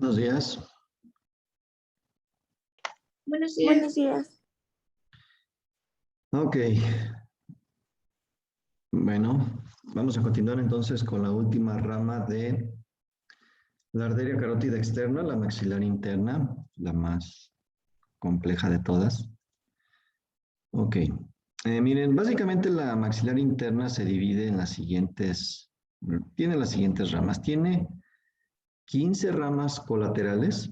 Buenos días. Buenos días. Buenos días. Ok. Bueno, vamos a continuar entonces con la última rama de la arteria carótida externa, la maxilar interna, la más compleja de todas. Ok. Miren, básicamente la maxilar interna se divide en las siguientes, tiene las siguientes ramas. Tiene 15 ramas colaterales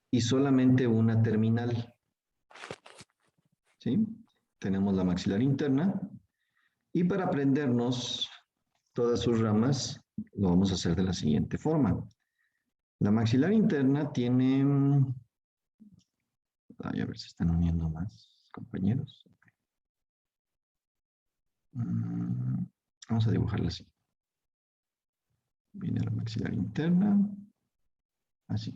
y solamente una terminal. ¿Sí? Tenemos la maxilar interna. Y para aprendernos todas sus ramas, lo vamos a hacer de la siguiente forma. La maxilar interna tiene... Ay, a ver si están uniendo más compañeros. Vamos a dibujarla así. Viene la maxilar interna. Así.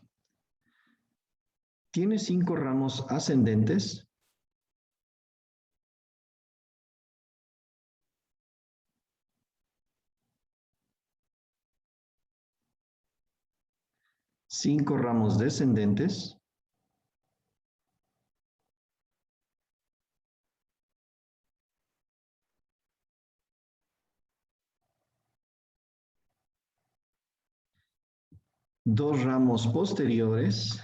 Tiene 5 ramos ascendentes. Cinco ramos descendentes. Dos ramos posteriores.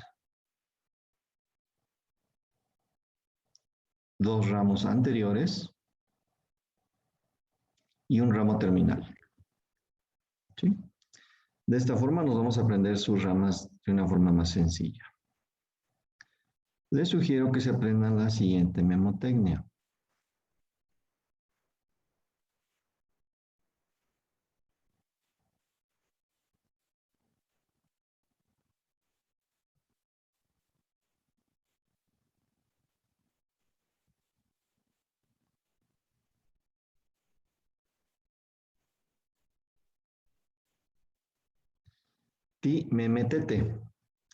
Dos ramos anteriores. Y un ramo terminal. ¿Sí? De esta forma nos vamos a aprender sus ramas de una forma más sencilla. Les sugiero que se aprendan la siguiente memotecnia. Ti-me-me-te-te.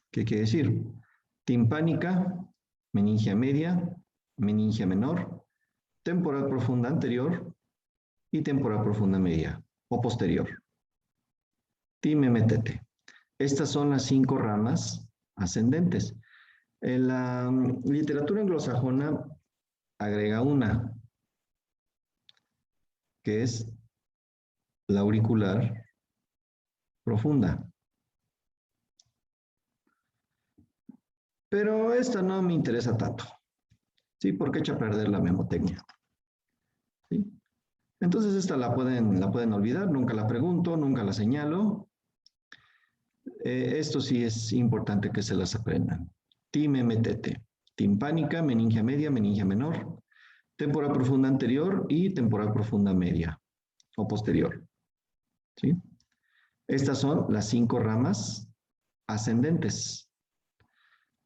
¿Qué quiere decir? Timpánica, meningia media, meningia menor, temporal profunda anterior y temporal profunda media o posterior. Ti-me-me-te-te. Estas son las 5 ramas ascendentes. En la literatura anglosajona agrega una, que es la auricular profunda. Pero esta no me interesa tanto. ¿Sí? Porque echa a perder la memotecnia. ¿Sí? Entonces esta la pueden olvidar, nunca la pregunto, nunca la señalo. Esto sí es importante que se las aprendan. Ti-me-me-te-te. Timpánica, meningia media, meningia menor, temporal profunda anterior y temporal profunda media o posterior. ¿Sí? Estas son las 5 ramas ascendentes.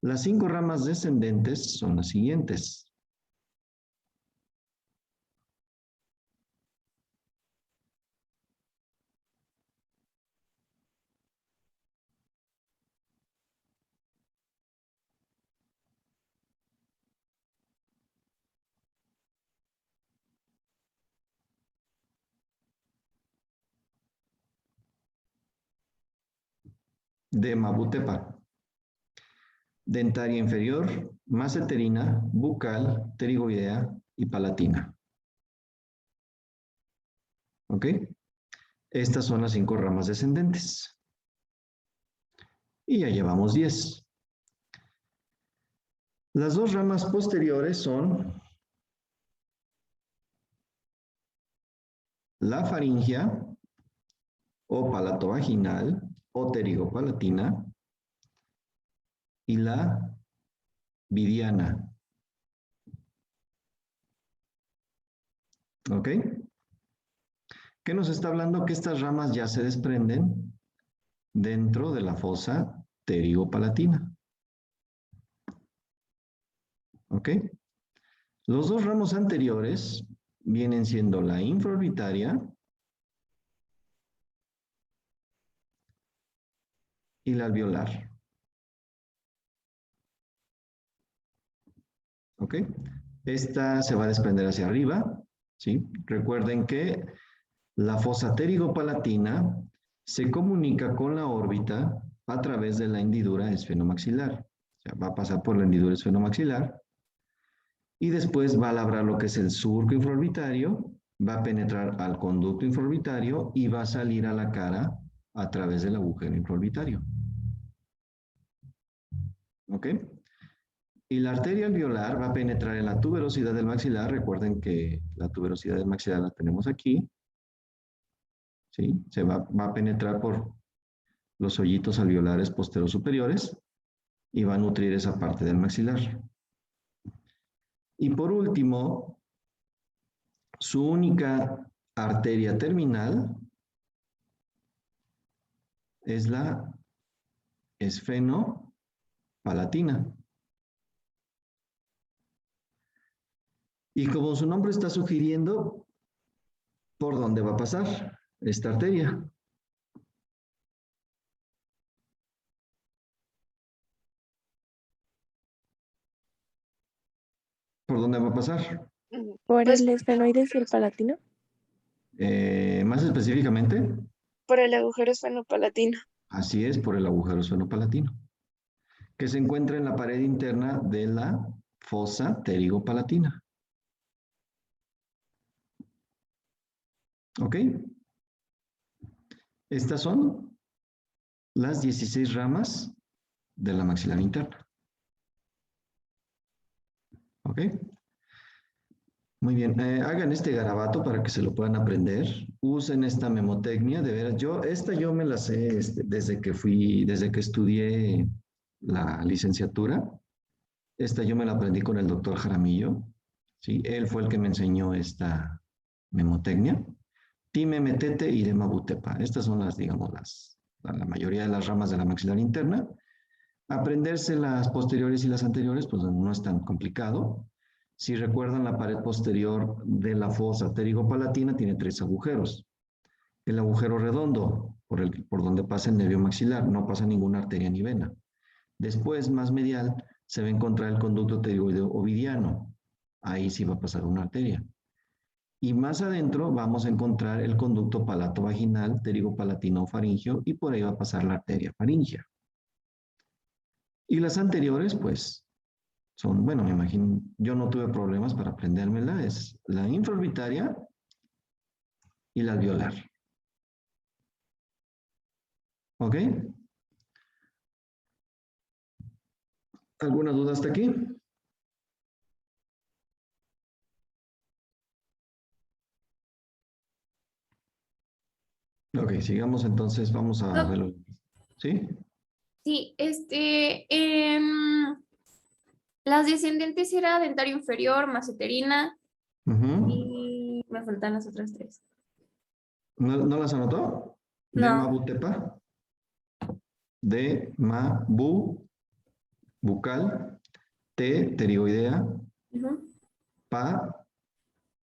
Las 5 ramas descendentes son las siguientes. De Mabutepa. Dentaria inferior, maseterina, bucal, pterigoidea y palatina. ¿Ok? Estas son las 5 ramas descendentes. Y ya llevamos 10. Las 2 ramas posteriores son la faringia o palatovaginal o pterigopalatina y la vidiana. ¿Ok? ¿Qué nos está hablando? Que estas ramas ya se desprenden dentro de la fosa pterigopalatina. ¿Ok? Los 2 ramos anteriores vienen siendo la infraorbitaria y la alveolar. ¿Ok? Esta se va a desprender hacia arriba, ¿sí? Recuerden que la fosa pterigopalatina se comunica con la órbita a través de la hendidura esfenomaxilar. O sea, va a pasar por la hendidura esfenomaxilar y después va a labrar lo que es el surco infraorbitario, va a penetrar al conducto infraorbitario y va a salir a la cara a través del agujero infraorbitario. ¿Ok? Y la arteria alveolar va a penetrar en la tuberosidad del maxilar. Recuerden que la tuberosidad del maxilar la tenemos aquí. ¿Sí? Va a penetrar por los hoyitos alveolares posteros superiores y va a nutrir esa parte del maxilar. Y por último, su única arteria terminal es la esfenopalatina. Y como su nombre está sugiriendo, ¿por dónde va a pasar esta arteria? ¿Por dónde va a pasar? ¿Por Pues el esfenoides y el palatino? Más específicamente, por el agujero esfenopalatino. así es, por el agujero esfenopalatino, que se encuentra en la pared interna de la fosa pterigopalatina. ¿Ok? Estas son las 16 ramas de la maxilar interna. ¿Ok? Muy bien, hagan este garabato para que se lo puedan aprender. Usen esta memotecnia, de veras. Yo me la sé desde que estudié la licenciatura. Esta yo me la aprendí con el doctor Jaramillo. ¿Sí? Él fue el que me enseñó esta memotecnia. Timemetete y Demabutepa. Estas son la mayoría de las ramas de la maxilar interna. Aprenderse las posteriores y las anteriores, pues no es tan complicado. Si recuerdan, la pared posterior de la fosa pterigopalatina tiene 3 agujeros. El agujero redondo, por donde pasa el nervio maxilar, no pasa ninguna arteria ni vena. Después, más medial, se va a encontrar el conducto pterigoideo ovidiano. Ahí sí va a pasar una arteria. Y más adentro vamos a encontrar el conducto palato-vaginal, pterigopalatino-faringio, y por ahí va a pasar la arteria faringea. Y las anteriores, pues, bueno, me imagino, yo no tuve problemas para aprendérmela, es la infraorbitaria y la alveolar. ¿Ok? ¿Alguna duda hasta aquí? Ok, sigamos entonces, vamos a verlo. ¿Sí? Sí, las descendentes era dentario inferior, maceterina y me faltan las otras 3. ¿No las anotó? No. Demabutepa. Demabu, bucal. T, pterigoidea. Pa,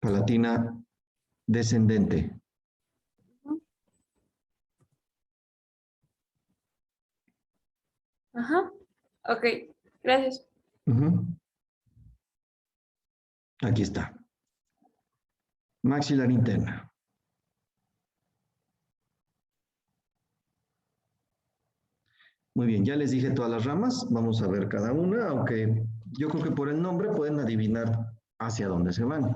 palatina descendente. Ajá. Ok, gracias. Aquí está. Maxilar interna. Muy bien, ya les dije todas las ramas, vamos a ver cada una, aunque yo creo que por el nombre pueden adivinar hacia dónde se van.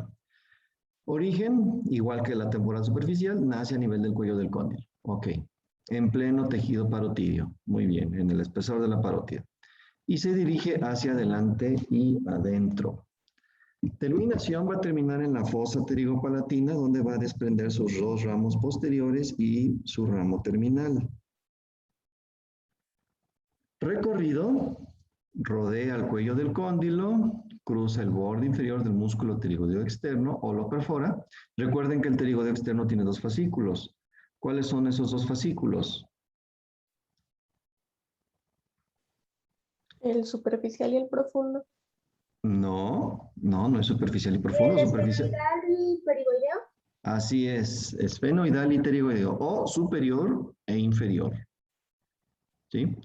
Origen, igual que la temporal superficial, nace a nivel del cuello del cóndilo. Ok. En pleno tejido parotidio. Muy bien, en el espesor de la parótida. Y se dirige hacia adelante y adentro. Terminación va a terminar en la fosa pterigopalatina, donde va a desprender sus 2 ramos posteriores y su ramo terminal. Recorrido, rodea el cuello del cóndilo, cruza el borde inferior del músculo pterigoideo externo o lo perfora. Recuerden que el pterigoideo externo tiene 2 fascículos. ¿Cuáles son esos 2 fascículos? El superficial y el profundo. No es superficial y profundo. Superficial. y perigoideo? Así es, esfenoidal y pterigoideo, o superior e inferior. ¿Sí?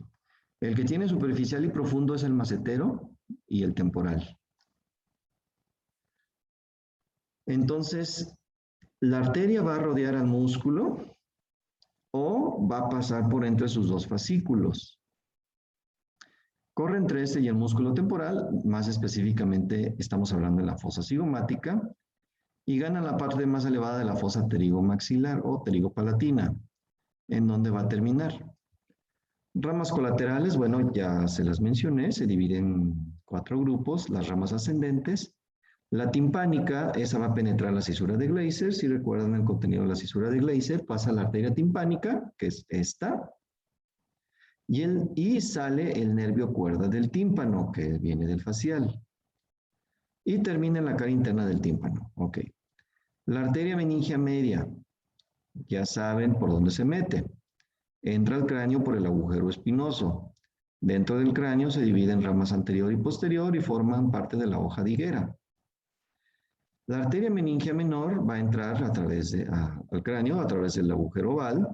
El que tiene superficial y profundo es el macetero y el temporal. Entonces, la arteria va a rodear al músculo o va a pasar por entre sus dos fascículos. Corre entre este y el músculo temporal, más específicamente estamos hablando de la fosa cigomática, y gana la parte más elevada de la fosa pterigomaxilar o pterigopalatina, en donde va a terminar. Ramas colaterales, bueno, ya se las mencioné, se dividen en 4 grupos, las ramas ascendentes. La timpánica, esa va a penetrar la cisura de Gleiser. Si recuerdan el contenido de la cisura de Gleiser, pasa a la arteria timpánica, que es esta, y sale el nervio cuerda del tímpano, que viene del facial. Y termina en la cara interna del tímpano. Ok. La arteria meningia media, ya saben por dónde se mete. Entra al cráneo por el agujero espinoso. Dentro del cráneo se divide en ramas anterior y posterior y forman parte de la hoja de higuera. La arteria meningia menor va a entrar al cráneo a través del agujero oval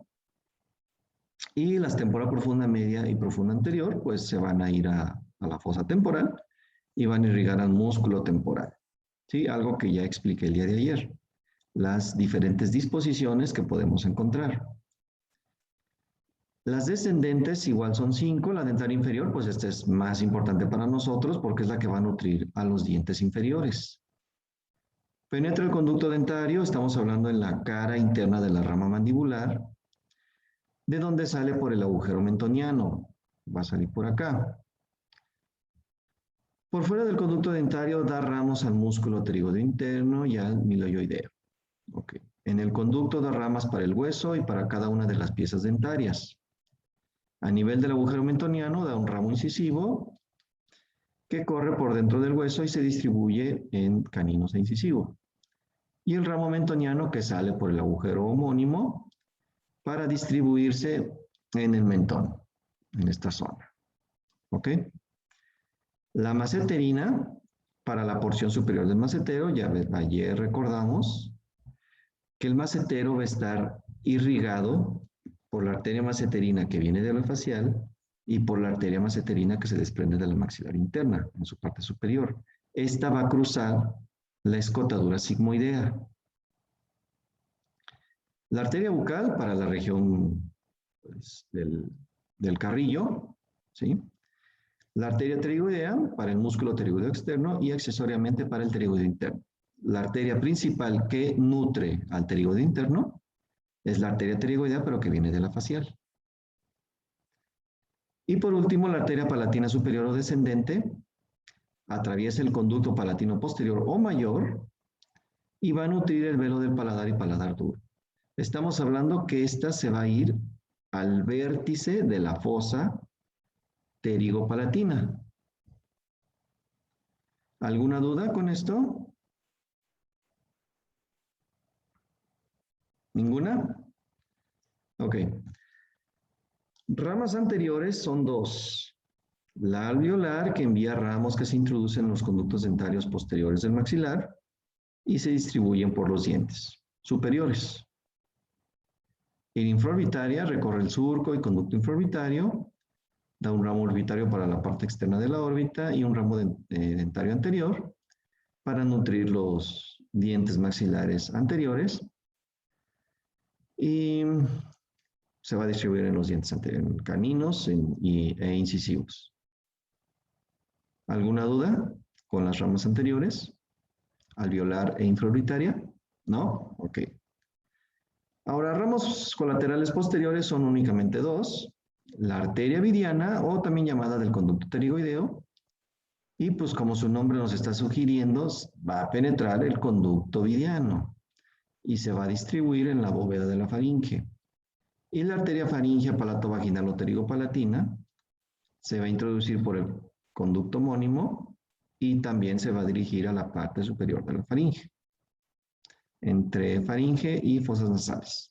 y las temporal profunda media y profunda anterior pues se van a ir a la fosa temporal y van a irrigar al músculo temporal. ¿Sí? Algo que ya expliqué el día de ayer. Las diferentes disposiciones que podemos encontrar. Las descendentes igual son 5, la dentaria inferior, pues esta es más importante para nosotros porque es la que va a nutrir a los dientes inferiores. Penetra el conducto dentario, estamos hablando en la cara interna de la rama mandibular, de donde sale por el agujero mentoniano, va a salir por acá. Por fuera del conducto dentario da ramos al músculo pterigoideo interno y al miloioideo. Okay. En el conducto da ramas para el hueso y para cada una de las piezas dentarias. A nivel del agujero mentoniano da un ramo incisivo que corre por dentro del hueso y se distribuye en caninos e incisivo. Y el ramo mentoniano que sale por el agujero homónimo para distribuirse en el mentón, en esta zona. ¿Ok? La maceterina, para la porción superior del macetero, ya ayer recordamos que el macetero va a estar irrigado por la arteria maceterina que viene de la facial y por la arteria maceterina que se desprende de la maxilar interna, en su parte superior. Esta va a cruzar la escotadura sigmoidea. La arteria bucal para la región pues, del carrillo, ¿sí? La arteria pterigoidea para el músculo pterigoideo externo y accesoriamente para el pterigoideo interno. La arteria principal que nutre al pterigoideo interno es la arteria pterigoidea, pero que viene de la facial. Y por último, la arteria palatina superior o descendente atraviesa el conducto palatino posterior o mayor y va a nutrir el velo del paladar y paladar duro. Estamos hablando que esta se va a ir al vértice de la fosa pterigopalatina. ¿Alguna duda con esto? ¿Ninguna? Ok. Ramas anteriores son 2. La alveolar, que envía ramos que se introducen en los conductos dentarios posteriores del maxilar y se distribuyen por los dientes superiores. El infraorbitaria recorre el surco y conducto infraorbitario, da un ramo orbitario para la parte externa de la órbita y un ramo dentario anterior para nutrir los dientes maxilares anteriores y se va a distribuir en los dientes anteriores, en caninos e incisivos. ¿Alguna duda con las ramas anteriores? Alveolar e infraorbitaria. ¿No? Ok. Ahora, ramos colaterales posteriores son únicamente 2. La arteria vidiana, o también llamada del conducto pterigoideo, y pues como su nombre nos está sugiriendo, va a penetrar el conducto vidiano y se va a distribuir en la bóveda de la faringe. Y la arteria faringea palatovaginal o pterigopalatina se va a introducir por el conducto homónimo y también se va a dirigir a la parte superior de la faringe, entre faringe y fosas nasales.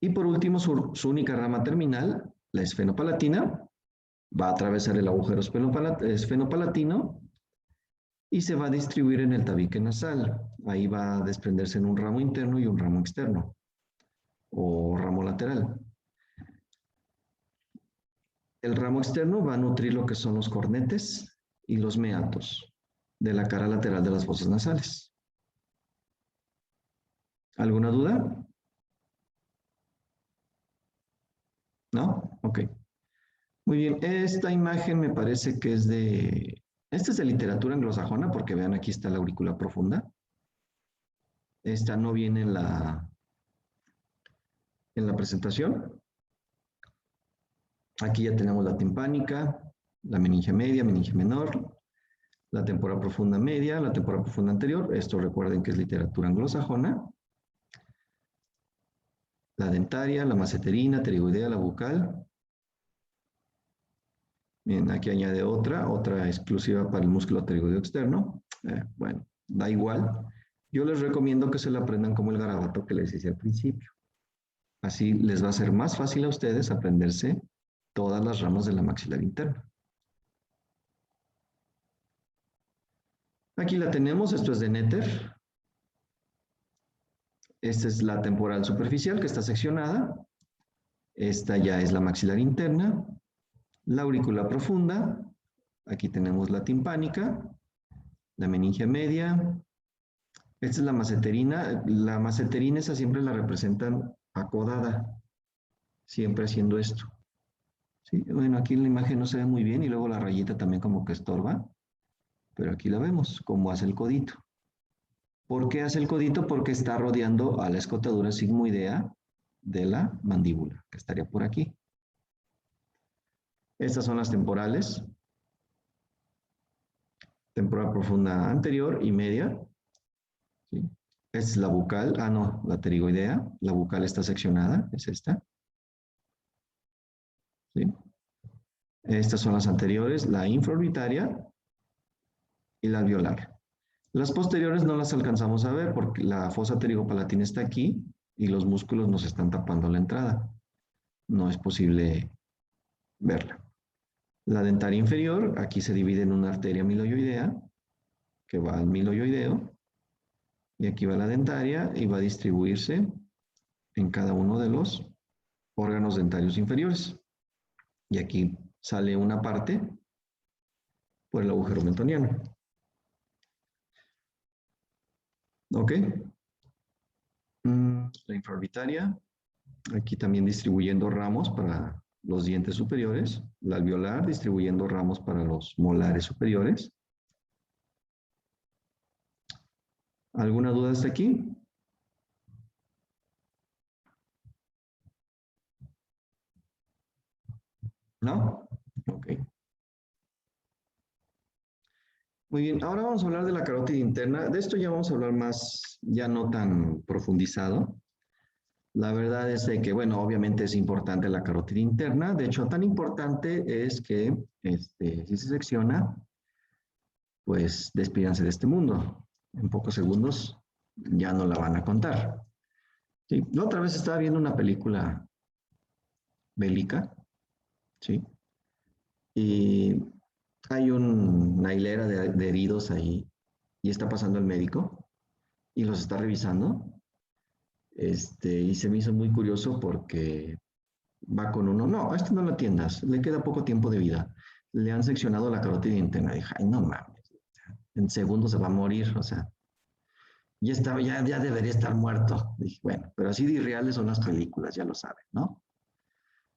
Y por último, su única rama terminal, la esfenopalatina, va a atravesar el agujero esfenopalatino y se va a distribuir en el tabique nasal. Ahí va a desprenderse en un ramo interno y un ramo externo, o ramo lateral. El ramo externo va a nutrir lo que son los cornetes y los meatos de la cara lateral de las fosas nasales. ¿Alguna duda? ¿No? Ok. Muy bien. Esta imagen me parece que es de... Esta es de literatura anglosajona, porque vean, aquí está la aurícula profunda. Esta no viene en la presentación. Aquí ya tenemos la timpánica, la meninge media, meninge menor, la temporal profunda media, la temporal profunda anterior. Esto recuerden que es literatura anglosajona. La dentaria, la maceterina, pterigoidea, la bucal. Bien, aquí añade otra exclusiva para el músculo pterigoideo externo. Bueno, da igual. Yo les recomiendo que se la aprendan como el garabato que les hice al principio. Así les va a ser más fácil a ustedes aprenderse todas las ramas de la maxilar interna. Aquí la tenemos, esto es de Netter. Esta es la temporal superficial que está seccionada. Esta ya es la maxilar interna. La aurícula profunda. Aquí tenemos la timpánica, la meninge media. Esta es la maceterina. La maceterina esa siempre la representan acodada, siempre haciendo esto. ¿Sí? Bueno, aquí en la imagen no se ve muy bien y luego la rayita también como que estorba, pero aquí la vemos, cómo hace el codito. ¿Por qué hace el codito? Porque está rodeando a la escotadura sigmoidea de la mandíbula, que estaría por aquí. Estas son las temporales. Temporal profunda anterior y media. ¿Sí? Es la bucal, no, la pterigoidea. La bucal está seccionada, es esta. ¿Sí? Estas son las anteriores, la infraorbitaria y la alveolar. Las posteriores no las alcanzamos a ver porque la fosa pterigopalatina está aquí y los músculos nos están tapando la entrada. No es posible verla. La dentaria inferior, aquí se divide en una arteria miloioidea que va al miloioideo y aquí va la dentaria y va a distribuirse en cada uno de los órganos dentarios inferiores. Y aquí sale una parte por el agujero mentoniano. ¿Ok? La infraorbitaria, aquí también distribuyendo ramos para los dientes superiores. La alveolar distribuyendo ramos para los molares superiores. ¿Alguna duda hasta aquí? ¿No? Ok. Muy bien, ahora vamos a hablar de la carótida interna. De esto ya vamos a hablar más, ya no tan profundizado. La verdad es de que, bueno, obviamente es importante la carótida interna. De hecho, tan importante es que si se secciona, pues despídanse de este mundo. En pocos segundos ya no la van a contar. Sí, la otra vez estaba viendo una película bélica, ¿sí? Y hay una hilera de heridos ahí y está pasando el médico y los está revisando. Y se me hizo muy curioso porque va con uno, no, a este no lo atiendas, le queda poco tiempo de vida. Le han seccionado la carótida interna. Dije, ay, no mames, en segundos se va a morir, o sea, ya debería estar muerto. Dije, bueno, pero así de irreales son las películas, ya lo saben, ¿no?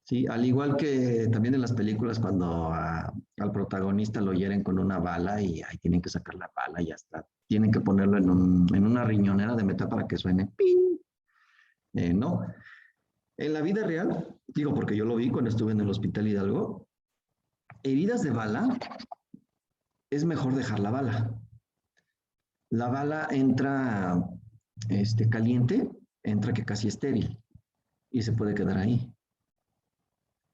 Sí, al igual que también en las películas cuando al protagonista lo hieren con una bala y ahí tienen que sacar la bala y hasta tienen que ponerlo en una riñonera de metal para que suene ¡ping! No. En la vida real, digo porque yo lo vi cuando estuve en el Hospital Hidalgo, heridas de bala, es mejor dejar la bala. La bala entra caliente, entra que casi estéril y se puede quedar ahí,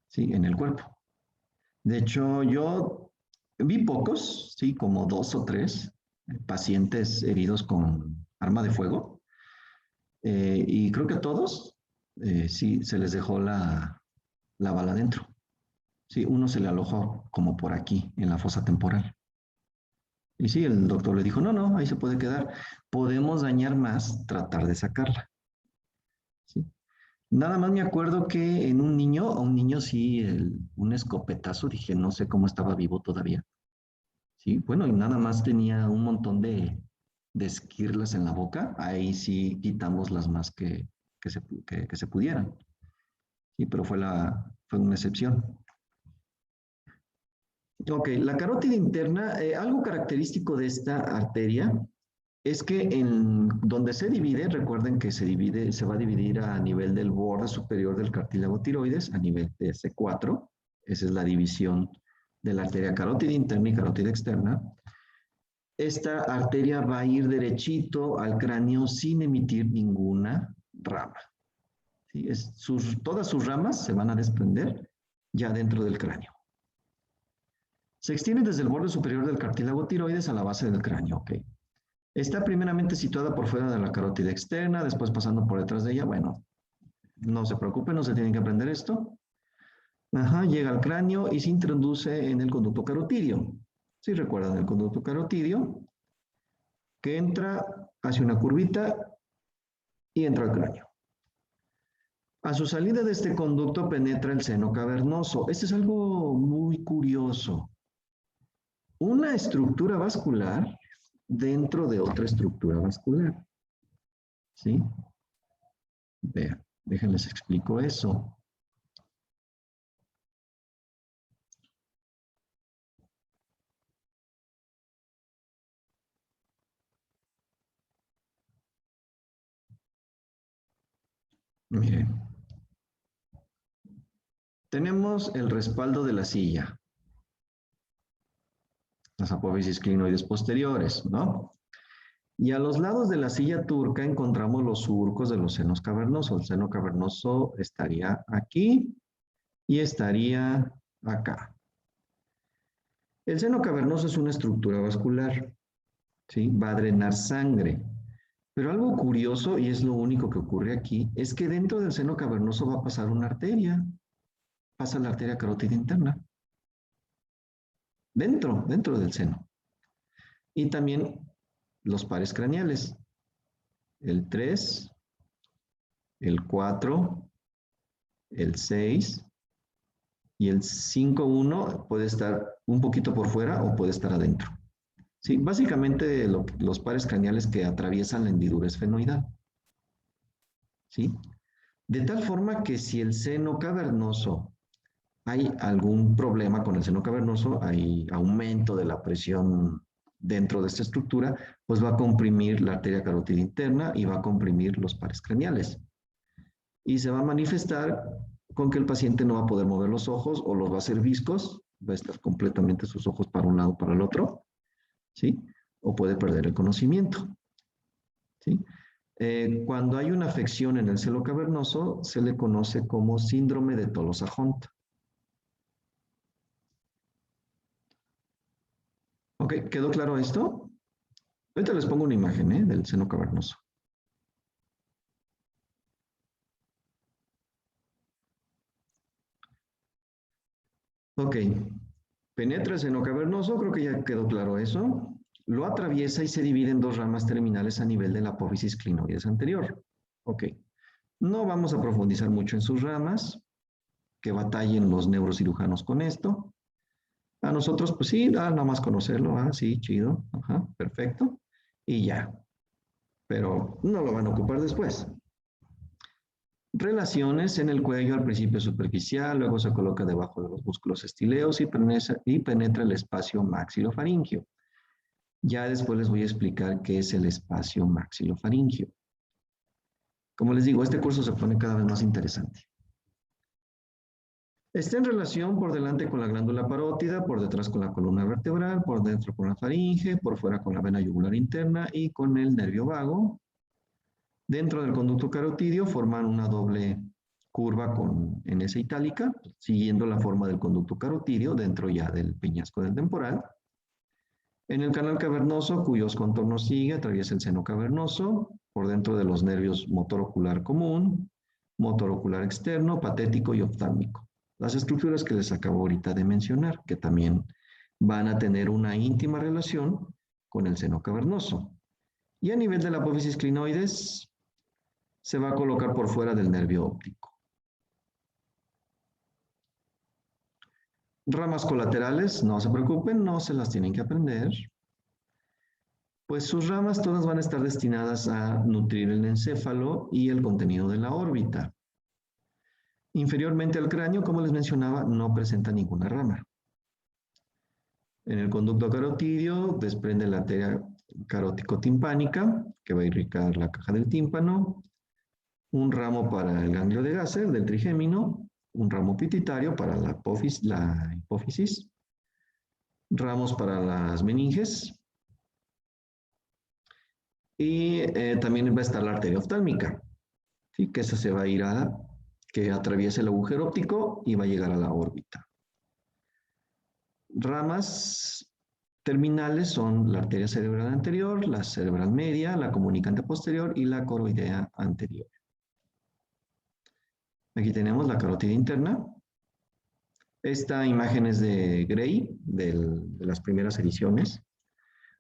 ¿sí? En el cuerpo. De hecho, yo vi pocos, sí, como 2 o 3 pacientes heridos con arma de fuego y creo que a todos sí se les dejó la bala dentro. Sí, uno se le alojó como por aquí, en la fosa temporal. Y sí, el doctor le dijo, no, no, ahí se puede quedar. Podemos dañar más, tratar de sacarla. ¿Sí? Nada más me acuerdo que en un niño, a un niño sí, un escopetazo, dije, no sé cómo estaba vivo todavía. Sí, bueno, y nada más tenía un montón de esquirlas en la boca. Ahí sí quitamos las más que se pudieran. Sí, pero fue la fue una excepción. Ok, la carótida interna, algo característico de esta arteria es que en donde se divide, recuerden que se va a dividir a nivel del borde superior del cartílago tiroides, a nivel de C4. Esa es la división de la arteria carótida interna y carótida externa. Esta arteria va a ir derechito al cráneo sin emitir ninguna rama. ¿Sí? Todas sus ramas se van a desprender ya dentro del cráneo. Se extiende desde el borde superior del cartílago tiroides a la base del cráneo. Okay. Está primeramente situada por fuera de la carótida externa, después pasando por detrás de ella. Bueno, no se preocupen, no se tienen que aprender esto. Ajá, llega al cráneo y se introduce en el conducto carotidio. Si recuerdan el conducto carotidio, que entra hacia una curvita y entra al cráneo. A su salida de este conducto penetra el seno cavernoso. Este es algo muy curioso. Una estructura vascular dentro de otra estructura vascular. ¿Sí? Vean, déjenles explico eso. Miren. Tenemos el respaldo de la silla. Las apófisis clinoides posteriores, ¿no? Y a los lados de la silla turca encontramos los surcos de los senos cavernosos. El seno cavernoso estaría aquí y estaría acá. El seno cavernoso es una estructura vascular, ¿sí? Va a drenar sangre. Pero algo curioso, y es lo único que ocurre aquí, es que dentro del seno cavernoso va a pasar una arteria. Pasa la arteria carótida interna. Dentro del seno. Y también los pares craneales. El 3, el 4, el 6 y el 5-1 puede estar un poquito por fuera o puede estar adentro. Sí, básicamente los pares craneales que atraviesan la hendidura esfenoidal. ¿Sí? De tal forma que si el seno cavernoso, hay algún problema con el seno cavernoso, hay aumento de la presión dentro de esta estructura, pues va a comprimir la arteria carótida interna y va a comprimir los pares craneales. Y se va a manifestar con que el paciente no va a poder mover los ojos o los va a hacer viscos, va a estar completamente sus ojos para un lado o para el otro, ¿sí? O puede perder el conocimiento, ¿sí? Cuando hay una afección en el seno cavernoso, se le conoce como síndrome de Tolosa-Hunt. Ok, ¿quedó claro esto? Ahorita les pongo una imagen del seno cavernoso. Ok, penetra el seno cavernoso, creo que ya quedó claro eso. Lo atraviesa y se divide en dos ramas terminales a nivel de la apófisis clinoides anterior. Ok, no vamos a profundizar mucho en sus ramas, que batallen los neurocirujanos con esto. A nosotros, pues sí, nada más conocerlo, sí, chido, ajá, perfecto, y ya. Pero no lo van a ocupar después. Relaciones en el cuello, al principio superficial, luego se coloca debajo de los músculos estileos y penetra el espacio maxilofaringio. Ya después les voy a explicar qué es el espacio maxilofaringio. Como les digo, este curso se pone cada vez más interesante. Está en relación por delante con la glándula parótida, por detrás con la columna vertebral, por dentro con la faringe, por fuera con la vena yugular interna y con el nervio vago. Dentro del conducto carotidio forman una doble curva en S itálica, siguiendo la forma del conducto carotidio dentro ya del peñasco del temporal. En el canal cavernoso, cuyos contornos sigue, atraviesa el seno cavernoso, por dentro de los nervios motor ocular común, motor ocular externo, patético y oftálmico. Las estructuras que les acabo ahorita de mencionar, que también van a tener una íntima relación con el seno cavernoso. Y a nivel de la apófisis clinoides, se va a colocar por fuera del nervio óptico. Ramas colaterales, no se preocupen, no se las tienen que aprender. Pues sus ramas todas van a estar destinadas a nutrir el encéfalo y el contenido de la órbita. Inferiormente al cráneo, como les mencionaba, no presenta ninguna rama. En el conducto carotidio desprende la arteria carótico-timpánica, que va a irrigar la caja del tímpano, un ramo para el ganglio de Gasser del trigémino, un ramo pituitario para la hipófisis, ramos para las meninges, y también va a estar la arteria oftálmica, ¿sí? Que esa se va a ir que atraviesa el agujero óptico y va a llegar a la órbita. Ramas terminales son la arteria cerebral anterior, la cerebral media, la comunicante posterior y la coroidea anterior. Aquí tenemos la carótida interna. Esta imagen es de Gray, de las primeras ediciones,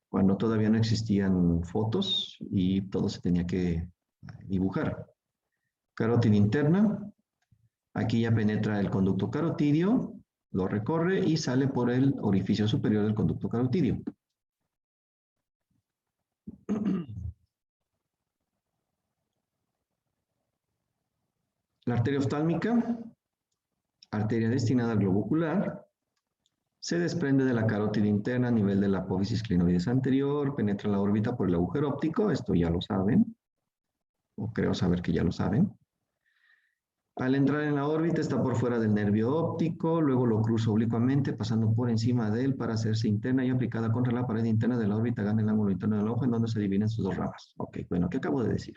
cuando todavía no existían fotos y todo se tenía que dibujar. Carótida interna. Aquí ya penetra el conducto carotidio, lo recorre y sale por el orificio superior del conducto carotidio. La arteria oftálmica, arteria destinada al globo ocular, se desprende de la carótida interna a nivel de la apófisis clinoides anterior, penetra la órbita por el agujero óptico, esto ya lo saben, o creo saber que ya lo saben. Al entrar en la órbita está por fuera del nervio óptico, luego lo cruza oblicuamente pasando por encima de él para hacerse interna y aplicada contra la pared interna de la órbita, gana el ángulo interno del ojo en donde se dividen sus dos ramas. Ok, bueno, ¿qué acabo de decir?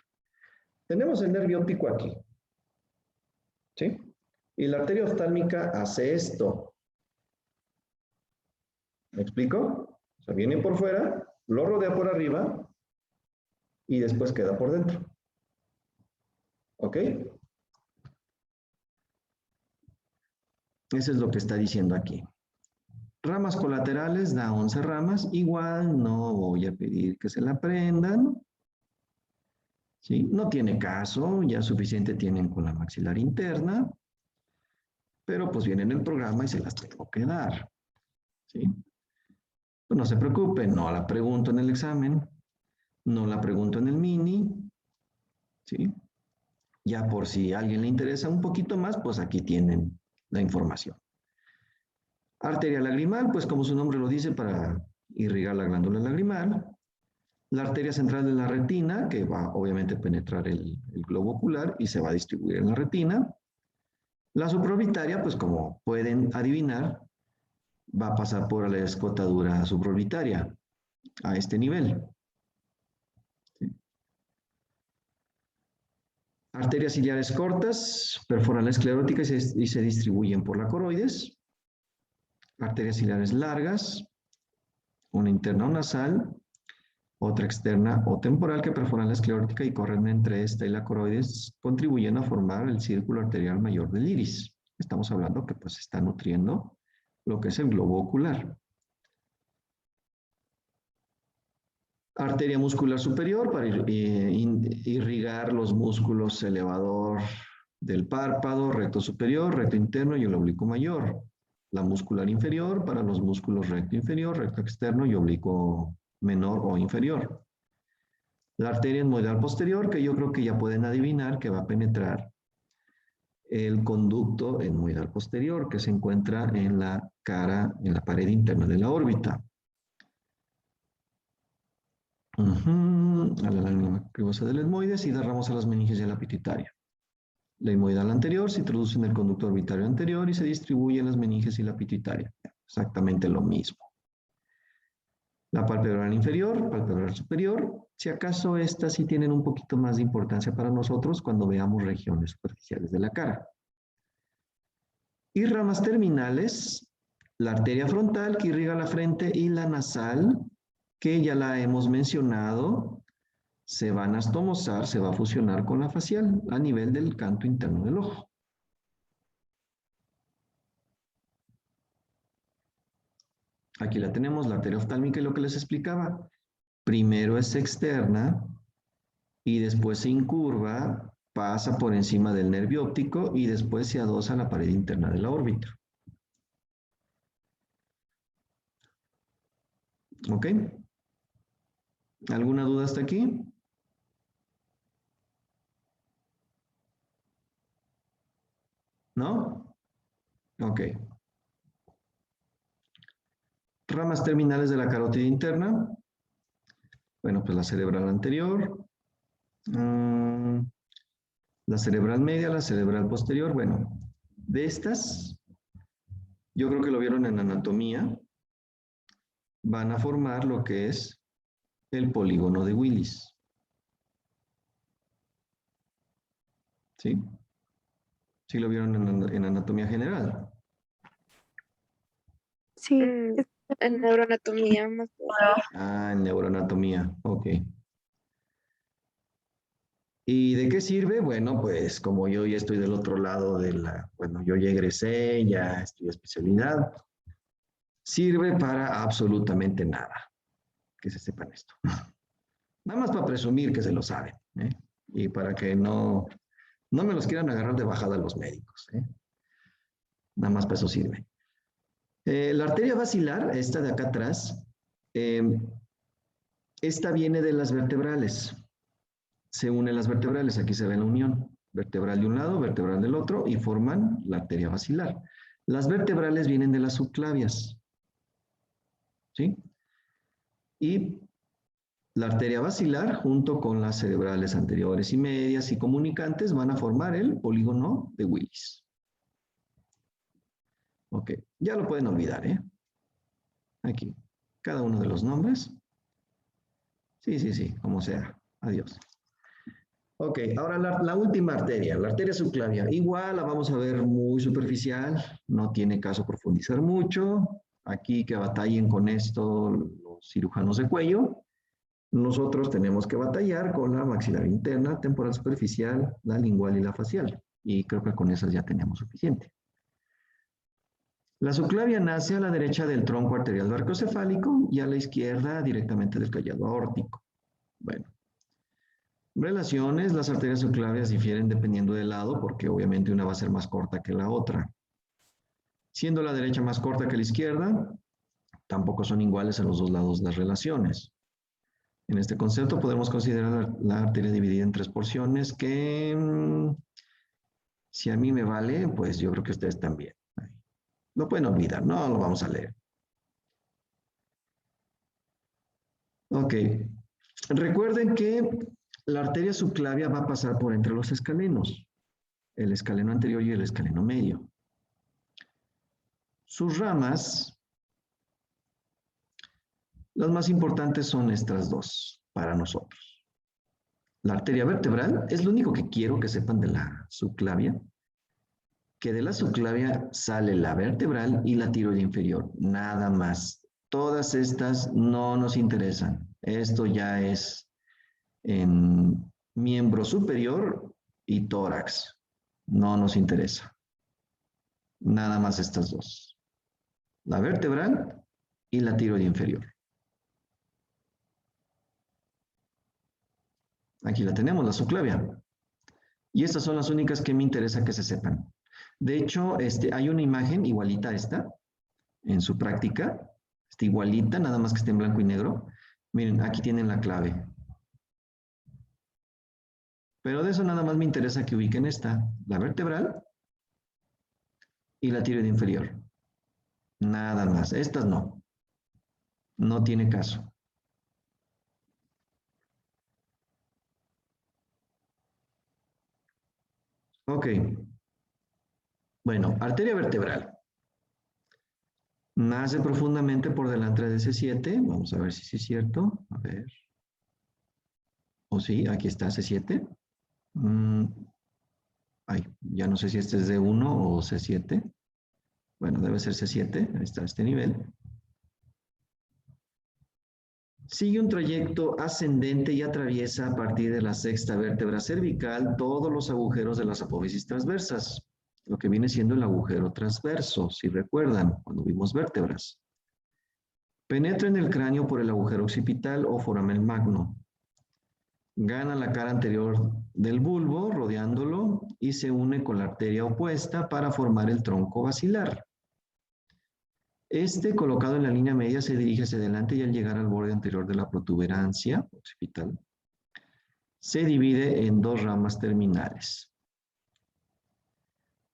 Tenemos el nervio óptico aquí, ¿sí? Y la arteria oftálmica hace esto. ¿Me explico? O sea, viene por fuera, lo rodea por arriba y después queda por dentro. ¿Ok? Eso es lo que está diciendo aquí. Ramas colaterales da 11 ramas. Igual no voy a pedir que se la aprendan. ¿Sí? No tiene caso, ya suficiente tienen con la maxilar interna. Pero pues viene en el programa y se las tengo que dar. ¿Sí? Pues no se preocupen, no la pregunto en el examen. No la pregunto en el mini. ¿Sí? Ya por si a alguien le interesa un poquito más, pues aquí tienen la información. Arteria lagrimal, pues como su nombre lo dice, para irrigar la glándula lagrimal. La arteria central de la retina, que va obviamente a penetrar el globo ocular y se va a distribuir en la retina. La supraorbitaria, pues como pueden adivinar, va a pasar por la escotadura supraorbitaria a este nivel. ¿Sí? Arterias ciliares cortas, perforan la esclerótica y se distribuyen por la coroides. Arterias ciliares largas, una interna o nasal, otra externa o temporal que perforan la esclerótica y corren entre esta y la coroides, contribuyendo a formar el círculo arterial mayor del iris. Estamos hablando que pues está nutriendo lo que es el globo ocular. Arteria muscular superior para irrigar los músculos elevador del párpado, recto superior, recto interno y el oblicuo mayor. La muscular inferior para los músculos recto inferior, recto externo y oblicuo menor o inferior. La arteria etmoidal posterior, que yo creo que ya pueden adivinar que va a penetrar el conducto etmoidal posterior, que se encuentra en la cara, en la pared interna de la órbita. A la lámina cribosa del etmoides y derramos a las meninges y a la pituitaria. La etmoidal anterior se introduce en el conducto orbitario anterior y se distribuye en las meninges y la pituitaria. Exactamente lo mismo. La palpebral inferior, palpebral superior, si acaso estas sí tienen un poquito más de importancia para nosotros cuando veamos regiones superficiales de la cara. Y ramas terminales, la arteria frontal que irriga la frente y la nasal, que ya la hemos mencionado, se va a anastomosar, se va a fusionar con la facial a nivel del canto interno del ojo. Aquí la tenemos, la arteria oftálmica y lo que les explicaba. Primero es externa y después se incurva, pasa por encima del nervio óptico y después se adosa a la pared interna de la órbita. ¿Ok? ¿Alguna duda hasta aquí? ¿No? Ok. Ramas terminales de la carótida interna. Bueno, pues la cerebral anterior, la cerebral media, la cerebral posterior. Bueno, de estas, yo creo que lo vieron en anatomía, van a formar lo que es el polígono de Willis. ¿Sí? Sí lo vieron en anatomía general. Sí, En neuroanatomía más. Ah, en neuroanatomía, ok. ¿Y de qué sirve? Bueno, pues como yo ya estoy del otro lado de bueno, yo ya egresé, ya estudié especialidad, sirve para absolutamente nada, que se sepan esto. Nada más para presumir que se lo saben, ¿eh? Y para que no me los quieran agarrar de bajada los médicos, ¿eh? Nada más para eso sirve. La arteria basilar, esta de acá atrás, esta viene de las vertebrales. Se unen las vertebrales, aquí se ve la unión. Vertebral de un lado, vertebral del otro, y forman la arteria basilar. Las vertebrales vienen de las subclavias. ¿Sí? Y la arteria basilar, junto con las cerebrales anteriores y medias y comunicantes, van a formar el polígono de Willis. Ok, ya lo pueden olvidar, ¿eh? Aquí, cada uno de los nombres. Sí, como sea. Adiós. Ok, ahora la última arteria, la arteria subclavia. Igual la vamos a ver muy superficial, no tiene caso profundizar mucho. Aquí que batallen con esto los cirujanos de cuello. Nosotros tenemos que batallar con la maxilar interna, temporal superficial, la lingual y la facial. Y creo que con esas ya tenemos suficiente. La subclavia nace a la derecha del tronco arterial barcocefálico y a la izquierda directamente del callado aórtico. Bueno. Relaciones, las arterias subclavias difieren dependiendo del lado porque obviamente una va a ser más corta que la otra. Siendo la derecha más corta que la izquierda, tampoco son iguales a los dos lados las relaciones. En este concepto podemos considerar la arteria dividida en 3 porciones que, si a mí me vale, pues yo creo que ustedes también. Lo pueden olvidar, no lo vamos a leer. Ok. Recuerden que la arteria subclavia va a pasar por entre los escalenos, el escaleno anterior y el escaleno medio. Sus ramas, las más importantes son estas dos para nosotros. La arteria vertebral es lo único que quiero que sepan de la subclavia, que de la subclavia sale la vertebral y la tiroide inferior, nada más. Todas estas no nos interesan. Esto ya es en miembro superior y tórax. No nos interesa. Nada más estas dos. La vertebral y la tiroide inferior. Aquí la tenemos, la subclavia. Y estas son las únicas que me interesa que se sepan. De hecho, hay una imagen igualita a esta en su práctica. Está igualita, nada más que está en blanco y negro. Miren, aquí tienen la clave. Pero de eso nada más me interesa que ubiquen esta, la vertebral y la tiroide inferior. Nada más. Estas no. No tiene caso. Ok. Bueno, arteria vertebral. Nace profundamente por delante de C7. Vamos a ver si es cierto. A ver. O sí, aquí está C7. Ay, ya no sé si este es D1 o C7. Bueno, debe ser C7. Ahí está este nivel. Sigue un trayecto ascendente y atraviesa a partir de la sexta vértebra cervical todos los agujeros de las apófisis transversas, lo que viene siendo el agujero transverso, si recuerdan, cuando vimos vértebras. Penetra en el cráneo por el agujero occipital o foramen magno. Gana la cara anterior del bulbo, rodeándolo, y se une con la arteria opuesta para formar el tronco basilar. Colocado en la línea media, se dirige hacia adelante y al llegar al borde anterior de la protuberancia occipital, se divide en 2 ramas terminales.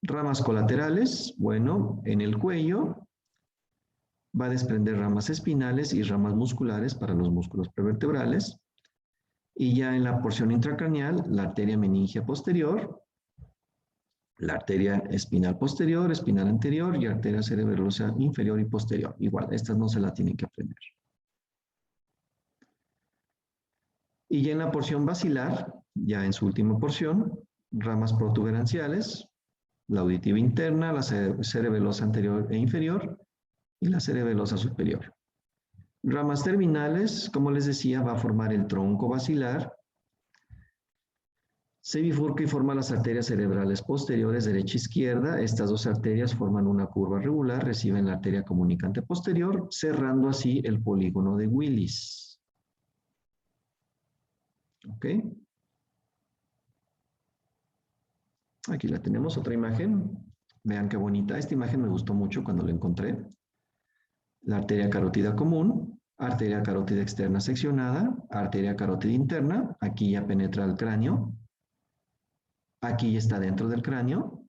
Ramas colaterales, bueno, en el cuello va a desprender ramas espinales y ramas musculares para los músculos prevertebrales. Y ya en la porción intracraneal, la arteria meningia posterior, la arteria espinal posterior, espinal anterior y arteria cerebrosa inferior y posterior. Igual, estas no se las tienen que aprender. Y ya en la porción basilar, ya en su última porción, ramas protuberanciales, la auditiva interna, la cerebelosa anterior e inferior y la cerebelosa superior. Ramas terminales, como les decía, va a formar el tronco basilar. Se bifurca y forma las arterias cerebrales posteriores derecha e izquierda. Estas dos arterias forman una curva regular, reciben la arteria comunicante posterior, cerrando así el polígono de Willis. ¿Ok? Aquí la tenemos, otra imagen. Vean qué bonita. Esta imagen me gustó mucho cuando la encontré. La arteria carótida común, arteria carótida externa seccionada, arteria carótida interna. Aquí ya penetra el cráneo. Aquí ya está dentro del cráneo.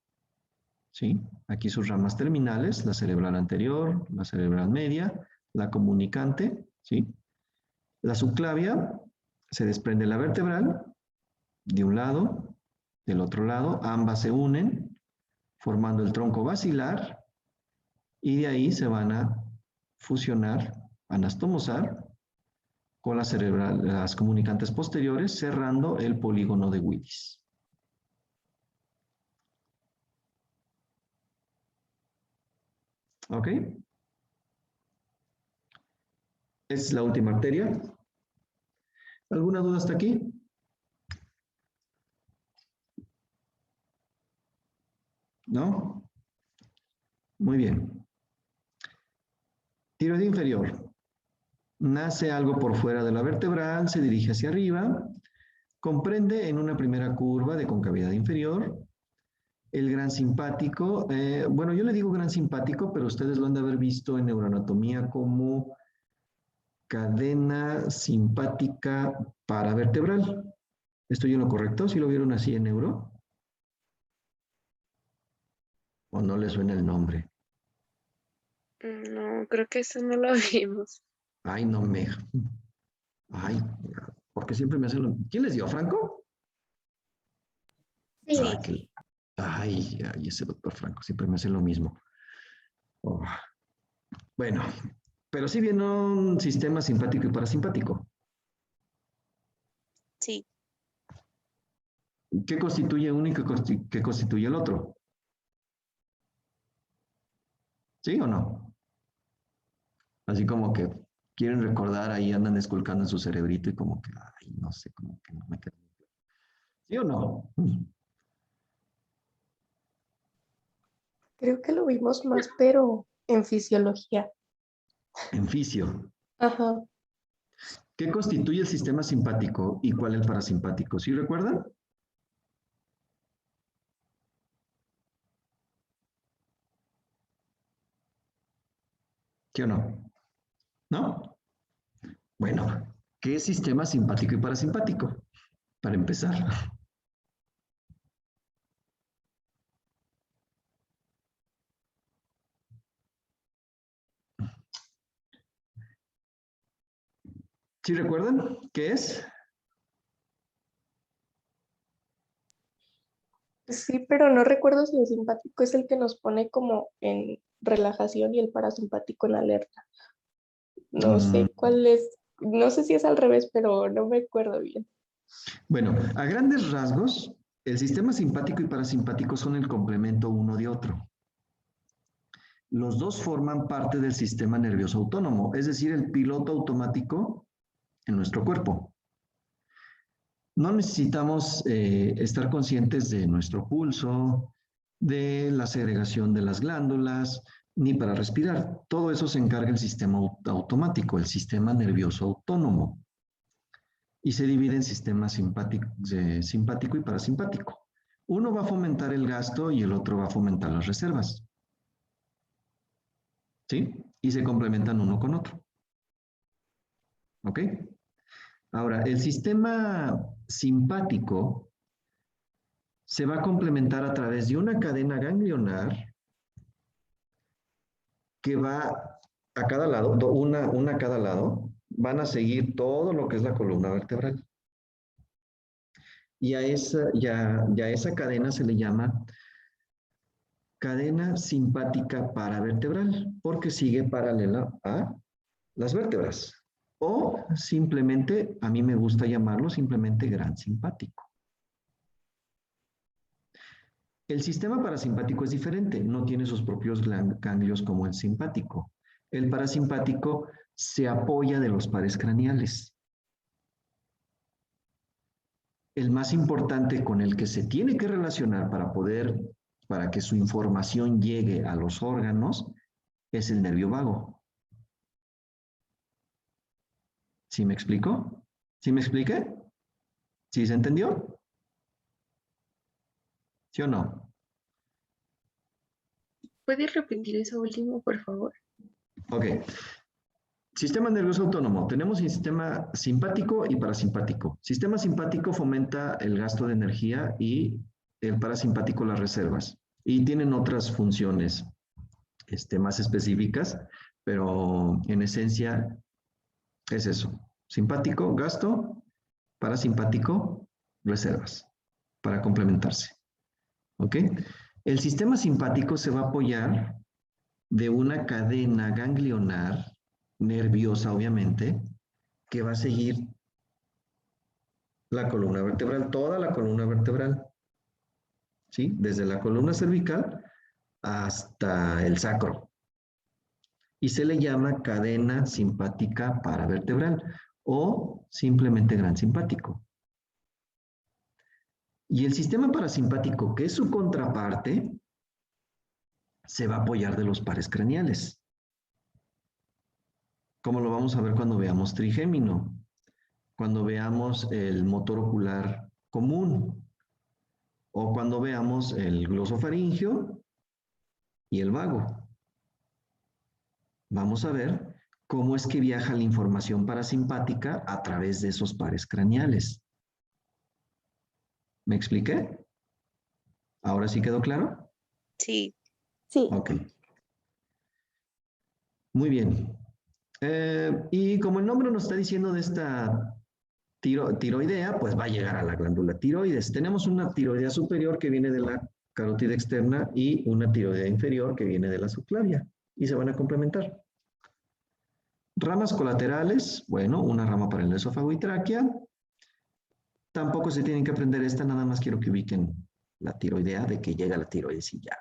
¿Sí? Aquí sus ramas terminales, la cerebral anterior, la cerebral media, la comunicante. ¿Sí? La subclavia, se desprende la vertebral de un lado, del otro lado, ambas se unen, formando el tronco basilar, y de ahí se van a fusionar, anastomosar, con las comunicantes posteriores, cerrando el polígono de Willis. ¿Ok? Es la última arteria. ¿Alguna duda hasta aquí? ¿No? Muy bien. Tiroide inferior. Nace algo por fuera de la vertebral, se dirige hacia arriba, comprende en una primera curva de concavidad inferior el gran simpático. Bueno, yo le digo gran simpático, pero ustedes lo han de haber visto en neuroanatomía como cadena simpática paravertebral. ¿Estoy en lo correcto? ¿Sí lo vieron así en neuro? ¿O no les suena el nombre? No, creo que eso no lo vimos. Ay, no me... Ay, porque siempre me hacen lo... ¿Quién les dio, Franco? Sí. Ay, ese doctor Franco siempre me hace lo mismo. Oh. Bueno, pero sí viene un sistema simpático y parasimpático. Sí. ¿Qué constituye uno y qué constituye el otro? ¿Sí o no? Así como que quieren recordar, ahí andan esculcando en su cerebrito y como que, ay, no sé, como que no me queda. ¿Sí o no? Creo que lo vimos más, pero en fisiología. En fisio. Ajá. ¿Qué constituye el sistema simpático y cuál el parasimpático? ¿Sí recuerdan? ¿Sí o no? ¿No? Bueno, ¿qué es sistema simpático y parasimpático? Para empezar. ¿Sí recuerdan qué es? Sí, pero no recuerdo si el simpático es el que nos pone como en relajación y el parasimpático en alerta. No sé cuál es, no sé si es al revés, pero no me acuerdo bien. Bueno, a grandes rasgos, el sistema simpático y parasimpático son el complemento uno de otro. Los dos forman parte del sistema nervioso autónomo, es decir, el piloto automático en nuestro cuerpo. No necesitamos estar conscientes de nuestro pulso, de la segregación de las glándulas, ni para respirar. Todo eso se encarga el sistema automático, el sistema nervioso autónomo. Y se divide en sistemas simpático y parasimpático. Uno va a fomentar el gasto y el otro va a fomentar las reservas. ¿Sí? Y se complementan uno con otro. ¿Ok? Ahora, el sistema simpático se va a complementar a través de una cadena ganglionar que va a cada lado, una a cada lado, van a seguir todo lo que es la columna vertebral. Y a esa cadena se le llama cadena simpática paravertebral, porque sigue paralela a las vértebras. O simplemente, a mí me gusta llamarlo simplemente gran simpático. El sistema parasimpático es diferente, no tiene sus propios ganglios como el simpático. El parasimpático se apoya de los pares craneales. El más importante con el que se tiene que relacionar para que su información llegue a los órganos, es el nervio vago. ¿Sí me explico? ¿Sí me expliqué? ¿Sí se entendió? ¿Sí o no? ¿Puedes repetir eso último, por favor? Ok. Sistema nervioso autónomo. Tenemos un sistema simpático y parasimpático. Sistema simpático fomenta el gasto de energía y el parasimpático las reservas. Y tienen otras funciones más específicas, pero en esencia es eso. Simpático, gasto, parasimpático, reservas, para complementarse. ¿Ok? El sistema simpático se va a apoyar de una cadena ganglionar nerviosa, obviamente, que va a seguir la columna vertebral, toda la columna vertebral, ¿sí? Desde la columna cervical hasta el sacro. Y se le llama cadena simpática paravertebral o simplemente gran simpático. Y el sistema parasimpático, que es su contraparte, se va a apoyar de los pares craneales. Como lo vamos a ver cuando veamos trigémino, cuando veamos el motor ocular común, o cuando veamos el glosofaringio y el vago. Vamos a ver cómo es que viaja la información parasimpática a través de esos pares craneales. ¿Me expliqué? ¿Ahora sí quedó claro? Sí. Sí. Ok. Muy bien. Y como el nombre nos está diciendo de esta tiroidea, pues va a llegar a la glándula tiroides. Tenemos una tiroidea superior que viene de la carótida externa y una tiroidea inferior que viene de la subclavia y se van a complementar. Ramas colaterales, bueno, una rama para el esófago y tráquea. Tampoco se tienen que aprender esta, nada más quiero que ubiquen la tiroidea de que llega la tiroides y ya.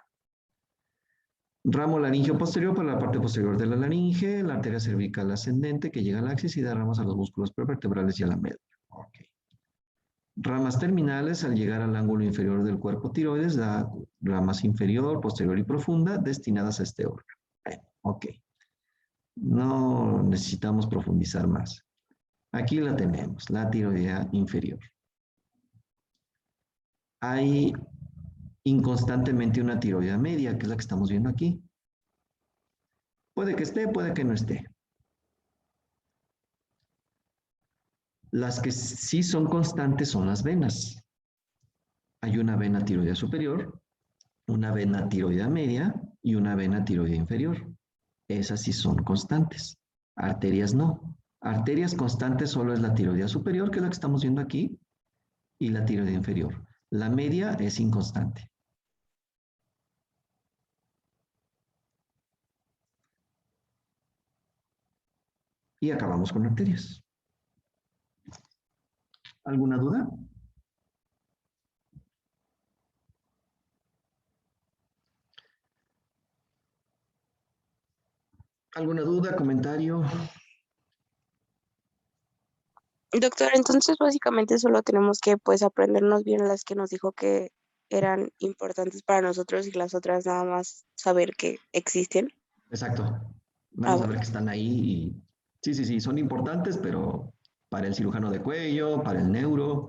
Ramo laringeo posterior para la parte posterior de la laringe, la arteria cervical ascendente que llega al axis y da ramas a los músculos prevertebrales y a la médula. Okay. Ramas terminales al llegar al ángulo inferior del cuerpo tiroides, da ramas inferior, posterior y profunda destinadas a este órgano. Ok. No necesitamos profundizar más. Aquí la tenemos, la tiroidea inferior. Hay inconstantemente una tiroidea media, que es la que estamos viendo aquí. Puede que esté, puede que no esté. Las que sí son constantes son las venas. Hay una vena tiroidea superior, una vena tiroidea media y una vena tiroidea inferior. Esas sí son constantes. Arterias no. Arterias constantes solo es la tiroidea superior, que es la que estamos viendo aquí, y la tiroidea inferior. La media es inconstante. Y acabamos con arterias. ¿Alguna duda? ¿Alguna duda, comentario? Doctor, entonces básicamente solo tenemos que pues aprendernos bien las que nos dijo que eran importantes para nosotros y las otras nada más saber que existen. Exacto. Vamos a ver Bueno. que están ahí y sí, son importantes, pero para el cirujano de cuello, para el neuro,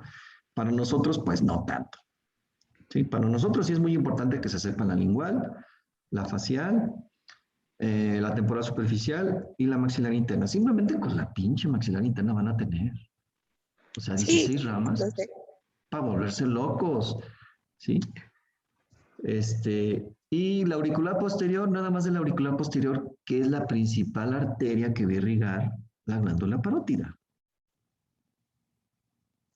para nosotros, pues no tanto. Sí, para nosotros sí es muy importante que se sepan la lingual, la facial, la temporal superficial y la maxilar interna. Simplemente con la pinche maxilar interna van a tener. O sea, Sí, 16 ramas lo sé. para volverse locos. ¿sí? Y la auricular posterior, nada más de la auricular posterior, que es la principal arteria que va a irrigar la glándula parótida.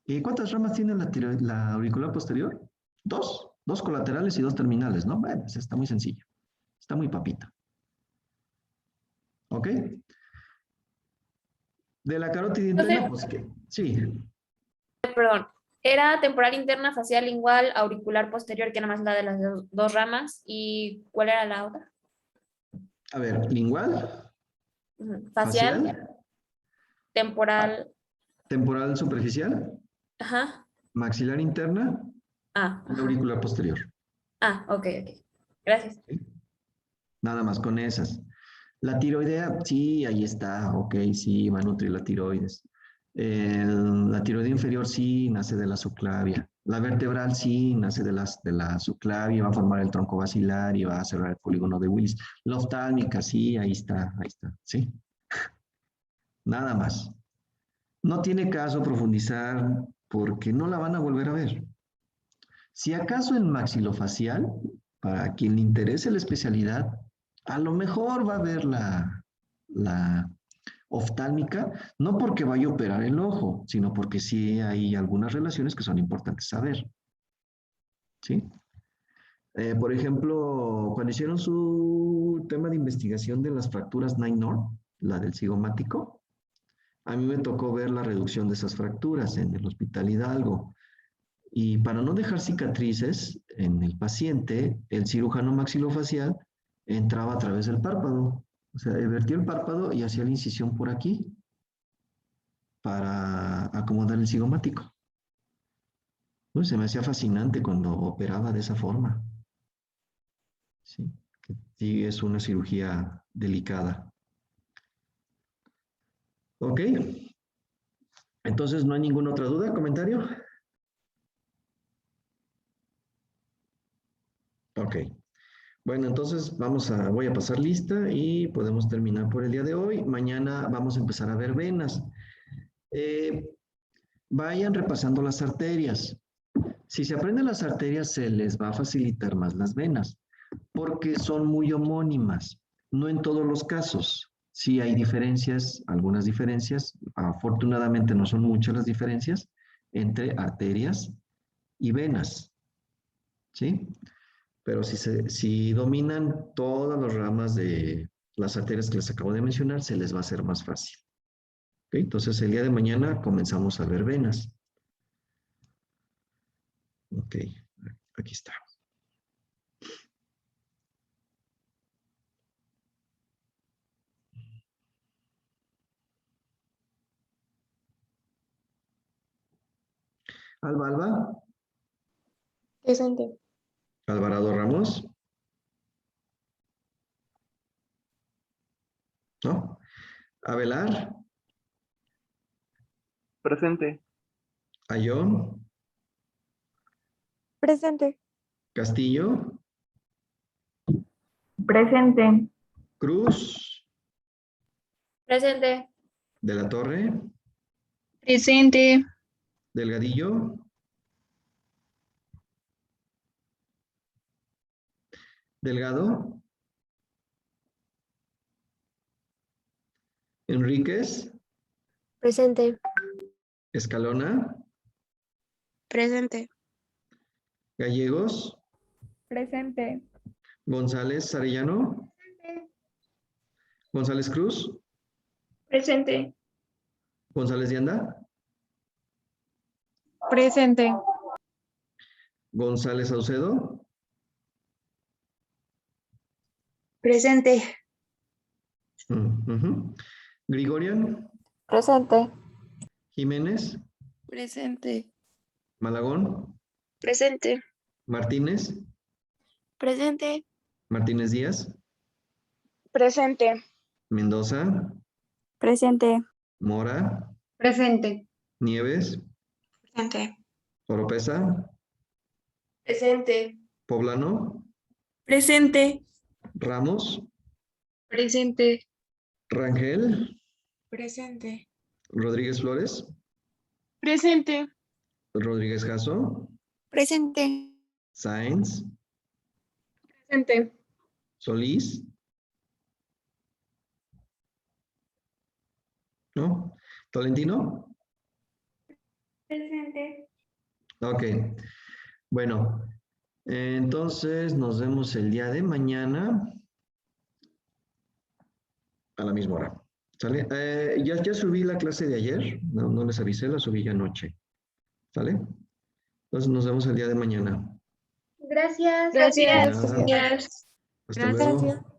¿Y cuántas ramas tiene la auricular posterior? Dos colaterales y dos terminales, ¿no? Bueno, pues está muy sencillo. Está muy papita. ¿Ok? De la carótida interna, pues que sí. Perdón. Era temporal interna, facial, lingual, auricular posterior, que nada más la de las dos ramas. ¿Y cuál era la otra? A ver, lingual, Facial, temporal. temporal superficial, Ajá. maxilar interna y Ajá. auricular posterior. Ok. Gracias. ¿Sí? Nada más con esas. La tiroidea, sí, ahí está, ok, sí, va a nutrir la tiroides. La tiroidea inferior sí nace de la subclavia. La vertebral sí nace de la subclavia, va a formar el tronco basilar y va a cerrar el polígono de Willis. La oftálmica, sí, ahí está, sí. Nada más. No tiene caso profundizar porque no la van a volver a ver. Si acaso en maxilofacial, para quien le interese la especialidad, a lo mejor va a ver la oftálmica, no porque vaya a operar el ojo, sino porque sí hay algunas relaciones que son importantes saber. ¿Sí? Por ejemplo, cuando hicieron su tema de investigación de las fracturas Nainor, la del cigomático, a mí me tocó ver la reducción de esas fracturas en el Hospital Hidalgo. Y para no dejar cicatrices en el paciente, el cirujano maxilofacial entraba a través del párpado. O sea, vertió el párpado y hacía la incisión por aquí para acomodar el cigomático. Uy, se me hacía fascinante cuando operaba de esa forma. Sí, sí, es una cirugía delicada. Ok. Entonces, ¿no hay ninguna otra duda, comentario? Ok. Bueno, entonces voy a pasar lista y podemos terminar por el día de hoy. Mañana vamos a empezar a ver venas. Vayan repasando las arterias. Si se aprenden las arterias, se les va a facilitar más las venas, porque son muy homónimas. No en todos los casos. Sí hay diferencias, algunas diferencias. Afortunadamente no son muchas las diferencias entre arterias y venas. ¿Sí? Pero si dominan todas las ramas de las arterias que les acabo de mencionar, se les va a hacer más fácil. ¿Okay? Entonces, el día de mañana comenzamos a ver venas. Ok, aquí está. Alba, Presente. Alvarado Ramos, ¿no? Abelar, Presente. Ayón, Presente. Castillo, Presente. Cruz, Presente. de la Torre, Presente. Delgadillo, Delgado, Enríquez, Presente. Escalona, Presente. Gallegos, Presente. González Arellano, González Cruz, Presente. González de Anda, Presente. González Saucedo, Presente. Grigorian, Presente. Jiménez, Presente. Malagón, Presente. Martínez, Presente. Martínez Díaz, Presente. Mendoza, Presente. Mora, Presente. Nieves, Presente. Oropesa, Presente. Poblano, Presente. Ramos, Presente. Rangel, Presente. Rodríguez Flores, Presente. Rodríguez Jasso, Presente. Sáenz, Presente. Solís. ¿No? Tolentino. Presente. Ok. Bueno, entonces nos vemos el día de mañana a la misma hora. ¿Sale? Ya subí la clase de ayer. No les avisé, la subí ya anoche. ¿Sale? Entonces nos vemos el día de mañana. Gracias. Gracias. Nada. Gracias. Hasta luego.